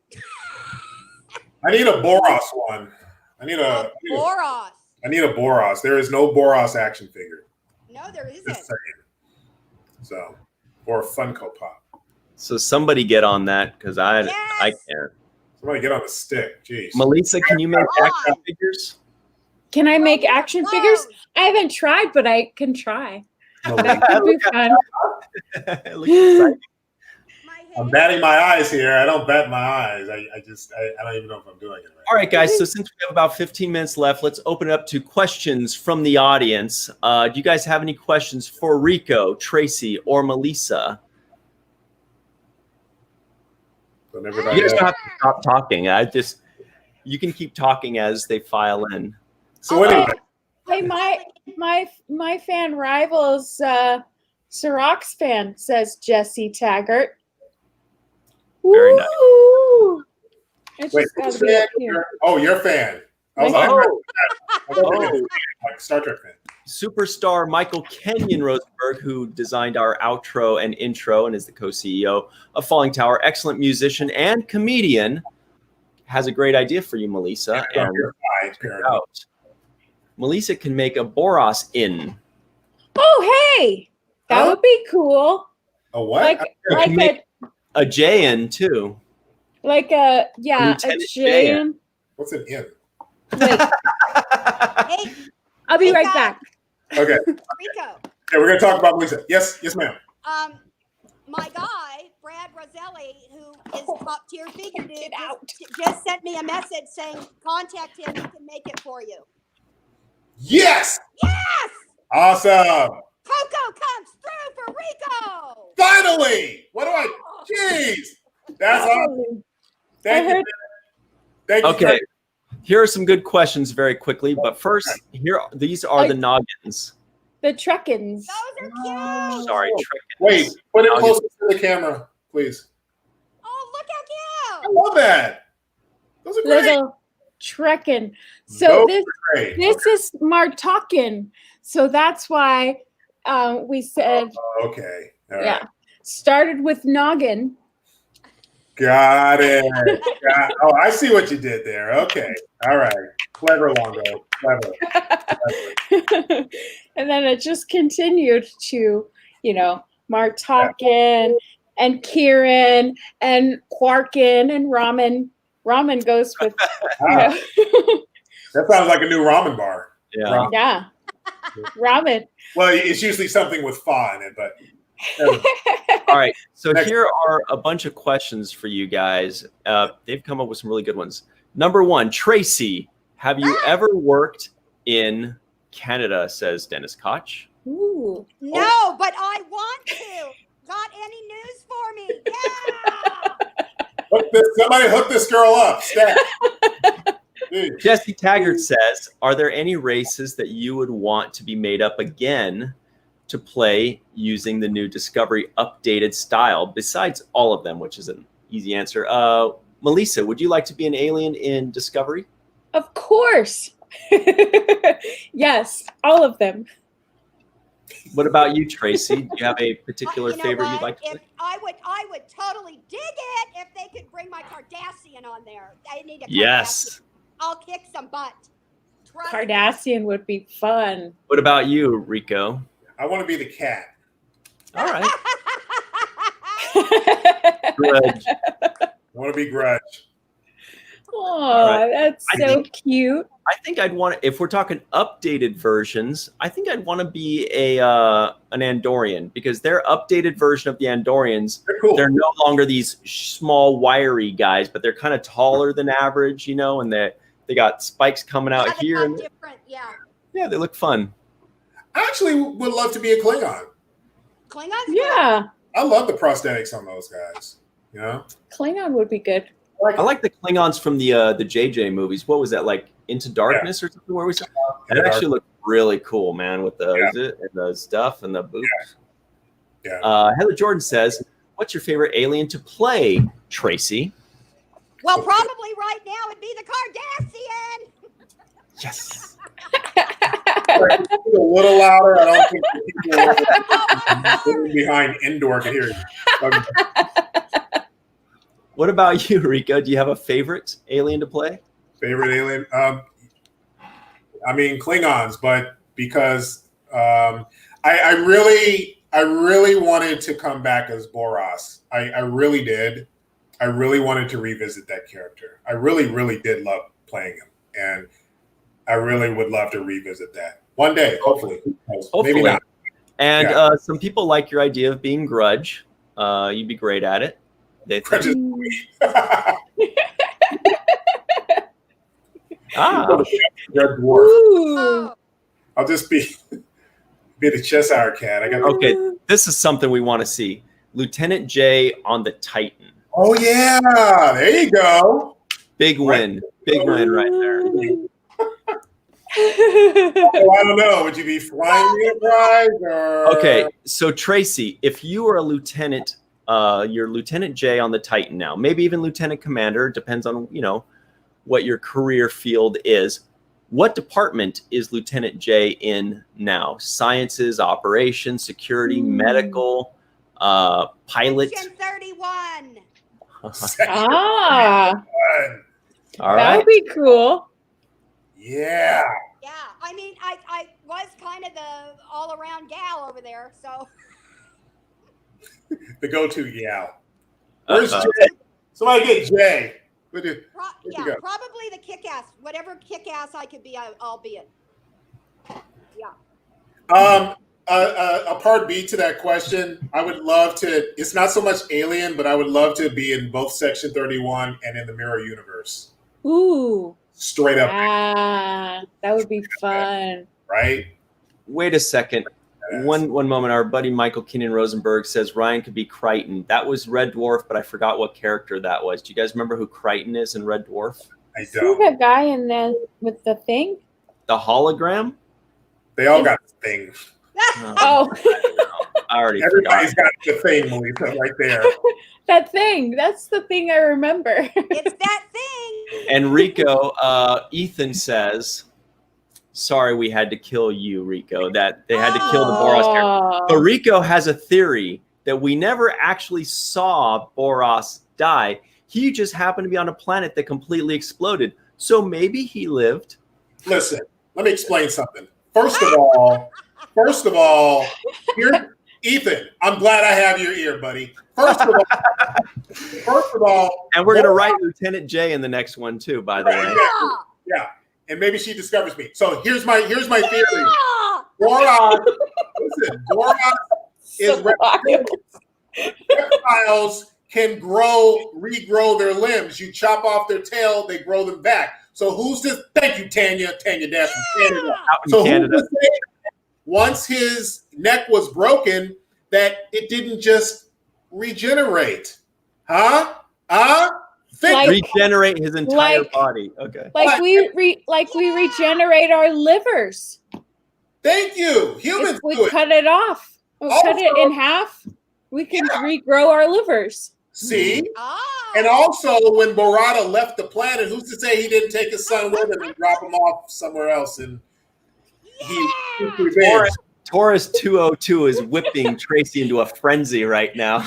I need a Boros one. I need a
Boros.
I need a Boros. There is no Boros action figure.
No, there isn't.
Just saying. So, or a Funko Pop.
So somebody get on that because I can't.
Somebody get on the stick. Jeez.
Melissa, can you make action figures?
Can I make action figures? I haven't tried, but I can try. That could be fun.
Looks exciting.
I'm batting my eyes here. I don't bat my eyes. I don't even know if I'm doing it right.
All right, guys. So since we have about 15 minutes left, let's open it up to questions from the audience. Do you guys have any questions for Rico, Tracee, or Melissa?
So
You guys don't have to stop talking. You can keep talking as they file in.
So anyway,
Hey, my fan rivals, Cirox fan, says Jesse Taggart.
Very nice.
Woo! It's
wait,
just gotta
who's
be up
fan?
here.
Oh, your fan. I was like Star Trek fan.
Superstar Michael Kenyon Rosenberg, who designed our outro and intro and is the co-CEO of Falling Tower, excellent musician and comedian, has a great idea for you, Melissa. And Melissa can make a Boros in.
Oh, hey, that would be cool.
A what?
Like
a J-in too.
Like a J-in.
What's an in?
Wait.
Hey,
I'll be right back.
Okay.
Rico.
Yeah, we're gonna talk about Melissa. Yes, ma'am.
My guy, Brad Roselli, who is top tier figure dude, just sent me a message saying contact him, he can make it for you.
Yes!
Yes!
Awesome!
Cocco comes through for Rico!
Finally! What do I? Jeez! That's awesome. Thank you. Thank you.
Okay. Here are some good questions very quickly, but first, these are the noggins.
The Trekkins.
Those are cute!
Sorry, Trekkins.
Wait, put it closer to the camera, please.
Oh, look how
I
cute!
love that. Those are great.
Little Trekkin. So
Those are great.
this is Martakin. So that's why we said
okay. All right.
yeah. Started with noggin.
Got it. Oh, I see what you did there. Okay. All right. Clever, Longo. Clever.
And then it just continued to, Martakin and Kieran and Quarkin and Ramen. Ramen goes with.
That sounds like a new ramen bar.
Yeah.
Ramen.
Yeah. Ramen.
Well, it's usually something with pho in it, but.
All right. So here are a bunch of questions for you guys. They've come up with some really good ones. Number one, Tracee, have you ever worked in Canada, says Dennis Koch.
Ooh.
No, but I want to. Got any news for me? Yeah.
Somebody hook this girl up. Stat.
Jesse Taggart says, are there any races that you would want to be made up again to play using the new Discovery updated style, besides all of them, which is an easy answer? Melissa, would you like to be an alien in Discovery?
Of course. Yes, all of them.
What about you, Tracee? Do you have a particular favorite you'd like to play?
I would totally dig it if they could bring my Cardassian on there. I need a Cardassian.
Yes.
I'll kick some butt.
Cardassian would be fun.
What about you, Rico?
I want to be the cat.
All right. Grudge.
I want to be Grudge.
Oh, right. That's so cute.
I think I'd want to, if we're talking updated versions, I think I'd want to be an Andorian, because their updated version of the Andorians, they're no longer these small, wiry guys, but they're kind of taller than average, and they got spikes coming out here.
Different, yeah.
Yeah, they look fun.
I actually would love to be a Klingon.
Klingons?
Yeah.
I love the prosthetics on those guys.
Klingon would be good.
I like the Klingons from the JJ movies. What was that, like Into Darkness or something? Where we saw that actually looked really cool, man, with the stuff and the boots.
Yeah.
Heather Jordan says, "What's your favorite alien to play, Tracee?"
Well, probably right now it'd be the Cardassian.
Yes.
A little louder. I don't think the people behind Endor can hear you.
What about you, Rico? Do you have a favorite alien to play?
Favorite alien? I mean Klingons, but because I really wanted to come back as Boros. I really did. I really wanted to revisit that character. I really, really did love playing him, and I really would love to revisit that one day, hopefully. Maybe not.
And some people like your idea of being Grudge. You'd be great at it.
Grudge is sweet. Red Dwarf. I'll just be the Cheshire Cat.
Okay, this is something we want to see. Lieutenant J on the Titan.
Oh yeah, there you go.
Big win. Big win right there.
I don't know. Would you be flying the Enterprise or?
Okay, so Tracee, if you were a lieutenant, you're Lieutenant J on the Titan now, maybe even Lieutenant Commander, depends on what your career field is. What department is Lieutenant J in now? Sciences, operations, security, medical, pilot.
Section 31.
Ah,
All
that
right.
would be cool.
Yeah.
Yeah, I mean, I was kind of the all-around gal over there, so.
The go-to gal. Where's Jay? Somebody get Jay.
Yeah, probably the kick-ass. Whatever kick-ass I could be, I'll be it. Yeah.
A part B to that question, I would love to, it's not so much Alien, but I would love to be in both Section 31 and in the Mirror Universe.
Ooh.
Straight up.
Ah, that would be fun.
Right?
Wait a second. One moment. Our buddy Michael Keenan Rosenberg says Ryan could be Crichton. That was Red Dwarf, but I forgot what character that was. Do you guys remember who Crichton is in Red Dwarf?
I
See
don't.
the guy in there with the thing?
The hologram?
They all got things.
Oh,
I already
Everybody's
forgot.
got the thing, Melissa, right there.
that thing. That's the thing I remember.
It's that thing.
And Rico, Ethan says, sorry we had to kill you, Rico. That they had to kill the Boros character. But Rico has a theory that we never actually saw Boros die. He just happened to be on a planet that completely exploded. So maybe he lived.
Listen, let me explain something. First of all, here, Ethan, I'm glad I have your ear, buddy. First of all,
and we're gonna write Lieutenant J in the next one too, by the way.
Yeah. And maybe she discovers me. So here's my theory. Boros, listen, Boros is reptiles can regrow their limbs. You chop off their tail, they grow them back. So who's this? Thank you, Tanya Dash from Canada. So who's to say once his neck was broken that it didn't just regenerate?
Regenerate his entire body. Okay.
Like we regenerate our livers.
Thank you. Humans
If we
do it.
cut it off. Or cut it in half. We can regrow our livers.
See? And also, when Borata left the planet, who's to say he didn't take his son with him and drop him off somewhere else? And he
Taurus 202 is whipping Tracee into a frenzy right now.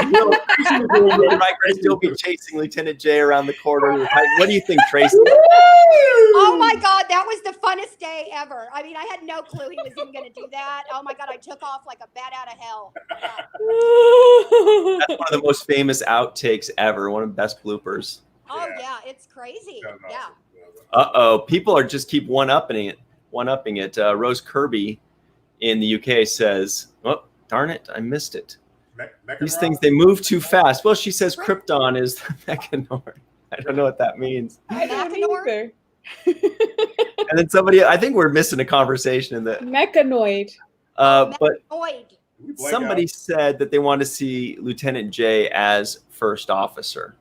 Right, still be chasing Lieutenant J around the corridor. What do you think, Tracee?
Oh my God, that was the funnest day ever. I mean, I had no clue he was even going to do that. Oh my God, I took off like a bat out of hell.
That's one of the most famous outtakes ever. One of the best bloopers.
Oh yeah, it's crazy. Yeah.
Uh-oh, people are just keep one-upping it. Rose Kirby in the UK says, oh, darn it, I missed it. These things, they move too fast. Well, she says Krypton is the Mechanoid. I don't know what that means.
I don't either.
And then somebody, I think we're missing a conversation in the
Mechanoid.
But somebody said that they want to see Lieutenant J as first officer.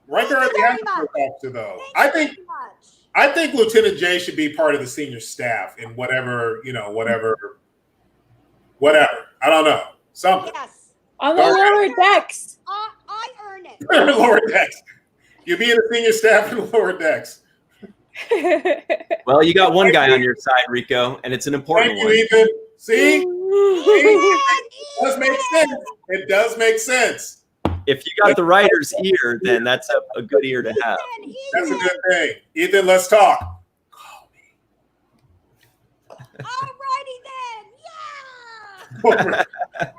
Right there at the end of the officer, though. I think Lieutenant J should be part of the senior staff in whatever. I don't know. Something.
Yes.
On the lower decks.
I earn it.
Lower decks. You be in the senior staff in the lower decks.
Well, you got one guy on your side, Rico, and it's an important one.
Thank you, Ethan. See? It does make sense. It does make sense.
If you got the writer's ear, then that's a good ear to have.
That's a good thing. Ethan, let's talk. Call me.
Alrighty then. Yeah.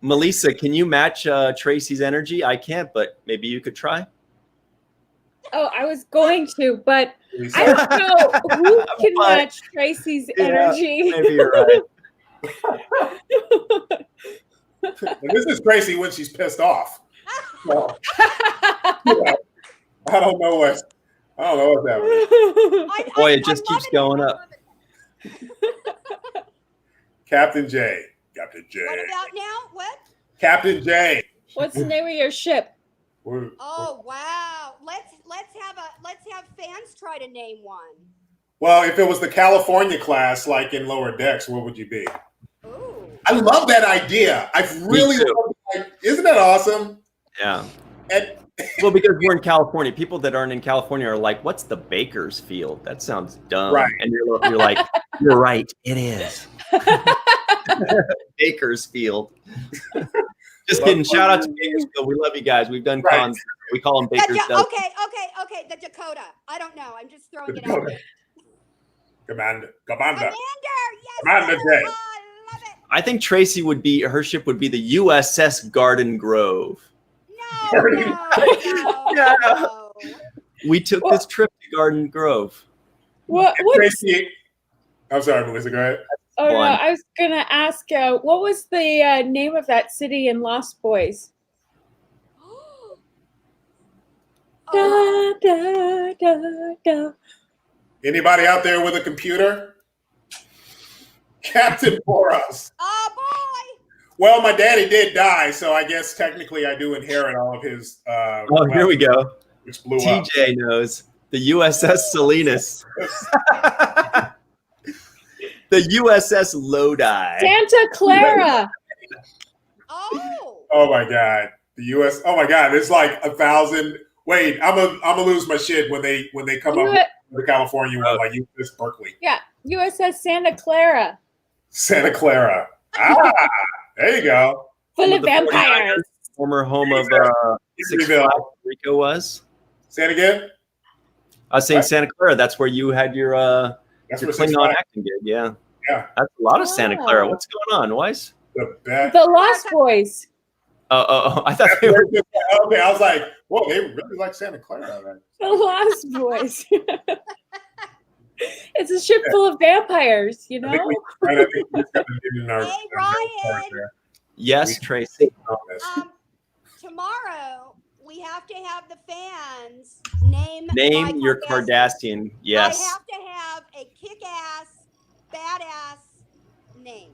Melissa, can you match Tracee's energy? I can't, but maybe you could try.
Oh, I was going to, but I don't know who can match Tracee's energy.
Maybe you're right.
And this is Tracee when she's pissed off. So, I don't know what's happening.
Boy, it just keeps going up.
Captain J. Captain J.
What about now? What?
Captain J.
What's the name of your ship?
Oh wow! Let's have fans try to name one.
Well, if it was the California class, like in Lower Decks, what would you be?
Ooh.
I love that idea. I really love it. Isn't that awesome?
Yeah.
And
Well, because we're in California, people that aren't in California are like, "What's the Bakersfield? That sounds dumb."
Right.
And you're like, "You're right, it is Bakersfield." Just kidding. Shout out to Bakersfield. We love you guys. We've done cons. We call them Bakers.
Okay. The Dakota. I don't know. I'm just throwing it out there.
Commander.
Yes.
Commander
Sir.
J.
I love it.
I think Tracee would be, her ship would be the USS Garden Grove.
No.
We took this trip to Garden Grove.
What?
Tracee, I'm sorry, Melissa, go ahead.
Oh no, I was gonna ask. What was the name of that city in Lost Boys? Da, da, da, da.
Anybody out there with a computer? Captain Boros.
Oh boy.
Well, my daddy did die, so I guess technically I do inherit all of his.
Here we go.
Which blew
TJ knows the USS Salinas, the USS Lodi,
Santa Clara.
Oh my God, the US. Oh my God, it's like 1,000. Wait, I'm gonna lose my shit when they come up with the California one, like USS Berkeley.
Yeah, USS Santa Clara.
Santa Clara. There you go.
Full of vampires.
Former home of Six Flags Rico was.
Say it again.
I was saying Santa Clara. That's where you had your Klingon acting gig. Yeah.
Yeah.
That's a lot of Santa Clara. What's going on, Weiss?
The Lost Boys.
Oh, I thought they were.
Okay, I was like, whoa, they really like Santa Clara. Right?
The Lost Boys. It's a ship full of vampires, you know?
I think we
Hey, Ryan.
Yes, Tracee.
Tomorrow we have to have the fans name
your Cardassian. Yes.
I have to have a kick-ass, badass name.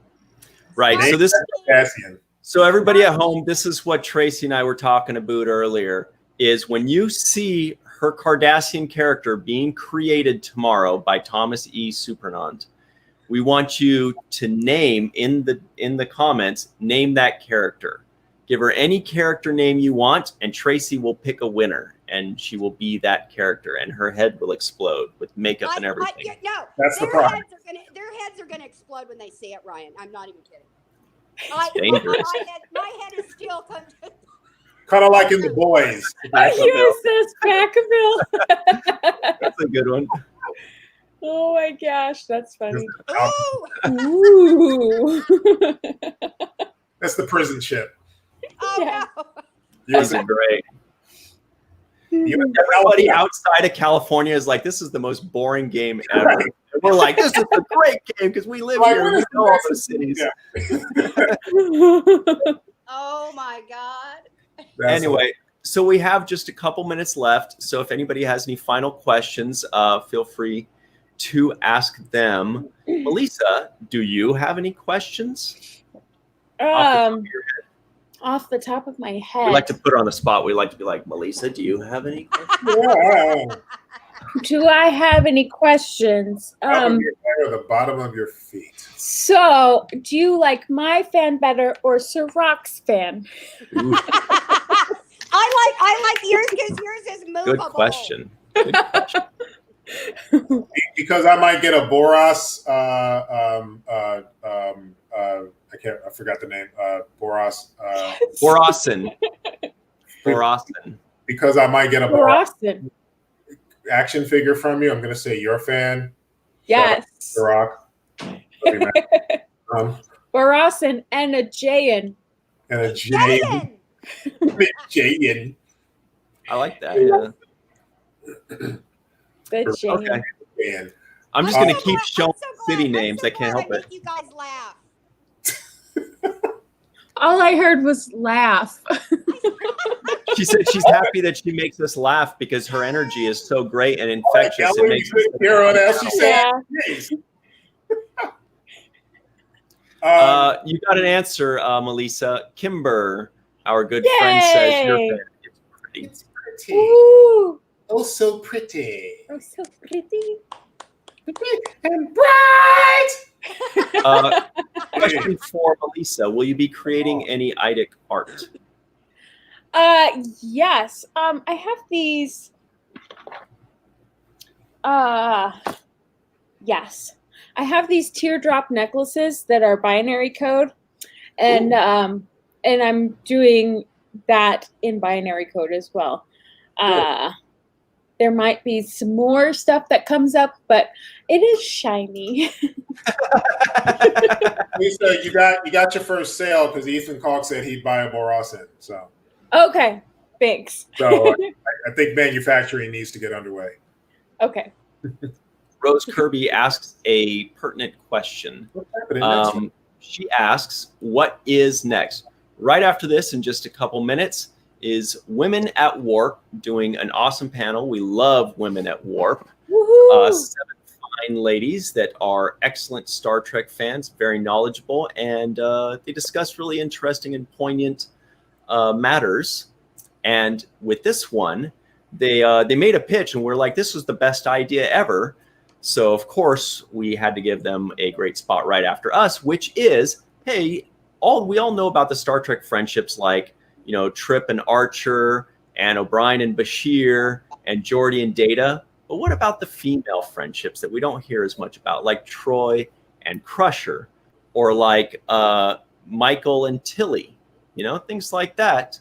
Right.
So
this
Cardassian.
So everybody at home, this is what Tracee and I were talking about earlier, is when you see her Cardassian character being created tomorrow by Thomas E. Supernant, we want you to name in the comments, name that character. Give her any character name you want, and Tracee will pick a winner, and she will be that character, and her head will explode with makeup and everything.
That's the problem.
Their heads are going to explode when they see it, Ryan. I'm not even kidding.
Dangerous.
My head is still
kind of like in The Boys.
USS Vacaville.
That's a good one.
Oh my gosh, that's funny.
Ooh.
That's the prison ship.
Oh no.
These are great. Everybody outside of California is like, this is the most boring game ever. And we're like, this is a great game because we live here and we know all the cities.
Oh my God.
Anyway, so we have just a couple minutes left. So if anybody has any final questions, feel free to ask them. Melissa, do you have any questions?
Off the top of my head.
We like to put her on the spot. We like to be like, Melissa, do you have any questions?
Do I have any questions?
The bottom of your feet.
So, do you like my fan better or Sir Rock's fan?
I like yours because yours is movable.
Good question. Good question.
Because I might get a Boros. I forgot the name. Boros.
Borosin.
Because I might get a
Borosin
action figure from you. I'm going to say you're a fan.
Yes.
The Rock.
Borosin and a Jayan.
And a Jayan. Jayan.
I like that. Yeah.
The Jayan.
Okay.
I'm just going to keep showing city names. I can't help it.
You guys laugh.
All I heard was laugh.
She said she's happy that she makes us laugh because her energy is so great and infectious. It makes you got an answer, Melissa. Kimber, our good friend, says your fan is pretty.
It's pretty.
Ooh.
Oh, so pretty.
Oh, so pretty.
And bright.
Question for Melissa: will you be creating any IDIC art?
Yes. I have these. Yes. I have these teardrop necklaces that are binary code, and I'm doing that in binary code as well. There might be some more stuff that comes up, but it is shiny.
Lisa, you got your first sale because Ethan Calk said he'd buy a Borasan. So
okay, thanks.
So I think manufacturing needs to get underway.
Okay.
Rose Kirby asks a pertinent question.
What's happening next?
She asks, "What is next?" Right after this, in just a couple minutes, is Women at Warp doing an awesome panel. We love Women at Warp. 7 fine ladies that are excellent Star Trek fans, very knowledgeable, and they discuss really interesting and poignant matters. And with this one, they made a pitch, and we're like, this was the best idea ever. So of course we had to give them a great spot right after us, which is, hey, we all know about the Star Trek friendships, like, you know, Trip and Archer, and O'Brien and Bashir, and Geordi and Data. But what about the female friendships that we don't hear as much about, like Troy and Crusher, or like Michael and Tilly, you know, things like that.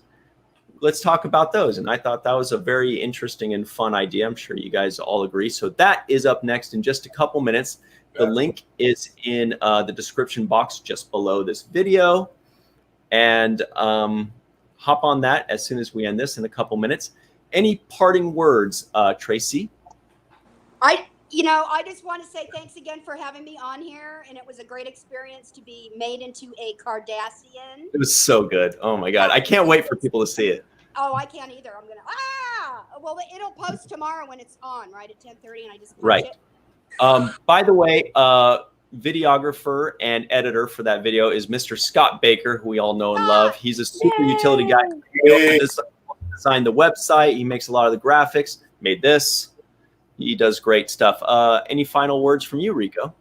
Let's talk about those. And I thought that was a very interesting and fun idea. I'm sure you guys all agree. So that is up next in just a couple minutes. The link is in the description box just below this video. And hop on that as soon as we end this in a couple minutes. Any parting words, Tracee?
I just want to say thanks again for having me on here, and it was a great experience to be made into a Cardassian.
It was so good. Oh my God. I can't wait for people to see it.
Oh, I can't either. I'm going to, well, it'll post tomorrow when it's on, right, at 10:30, and I just punch it.
By the way, videographer and editor for that video is Mr. Scott Baker, who we all know and love. He's a super utility guy. He designed the website. He makes a lot of the graphics, made this. He does great stuff. Any final words from you, Rico?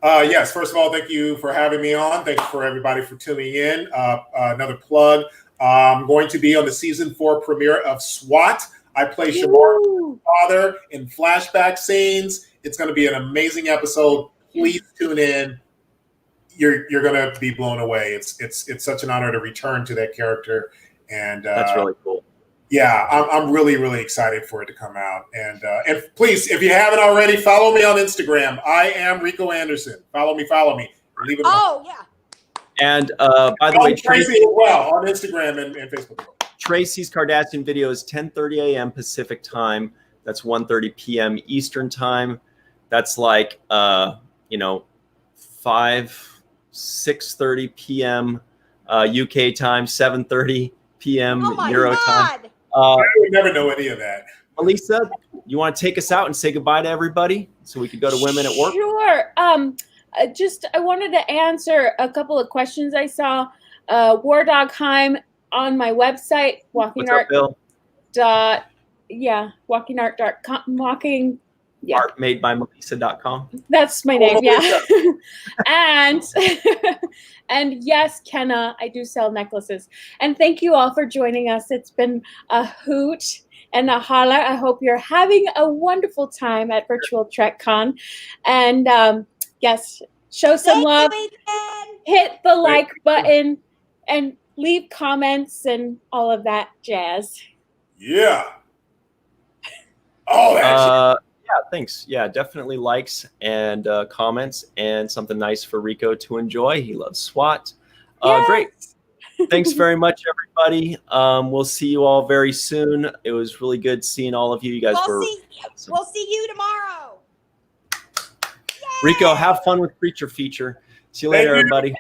Yes. First of all, thank you for having me on. Thanks for everybody for tuning in. Another plug. I'm going to be on the season 4 premiere of SWAT. I play Shamar's father in flashback scenes. It's going to be an amazing episode. Please tune in. You're going to be blown away. It's such an honor to return to that character, and
that's really cool.
Yeah, I'm really, really excited for it to come out. And please, if you haven't already, follow me on Instagram. I am Rico Anderson. Follow me. Leave it
yeah.
And by the way,
Tracee as well on Instagram and Facebook.
Tracee's Cardassian video is 10:30 a.m. Pacific time. That's 1:30 p.m. Eastern time. That's like 6:30 p.m. UK time, 7:30 p.m. Euro time.
I would never know any of that.
Melissa, you want to take us out and say goodbye to everybody so we could go to Women at Work?
Sure. I wanted to answer a couple of questions I saw. War Dog Heim on my website, walkingart.com.
Artmadebymelissa.com.
That's my name, yeah. And yes, Kenna, I do sell necklaces. And thank you all for joining us. It's been a hoot and a holler. I hope you're having a wonderful time at Virtual Trek Con. And yes, show some love. Hit the like button and leave comments and all of that jazz.
Yeah. Oh, that's
yeah, thanks. Yeah, definitely likes and comments and something nice for Rico to enjoy. He loves SWAT.
Yes.
Great. Thanks very much, everybody. We'll see you all very soon. It was really good seeing all of you. You guys were awesome.
We'll see you tomorrow.
Rico, have fun with Creature Feature. See you later, everybody.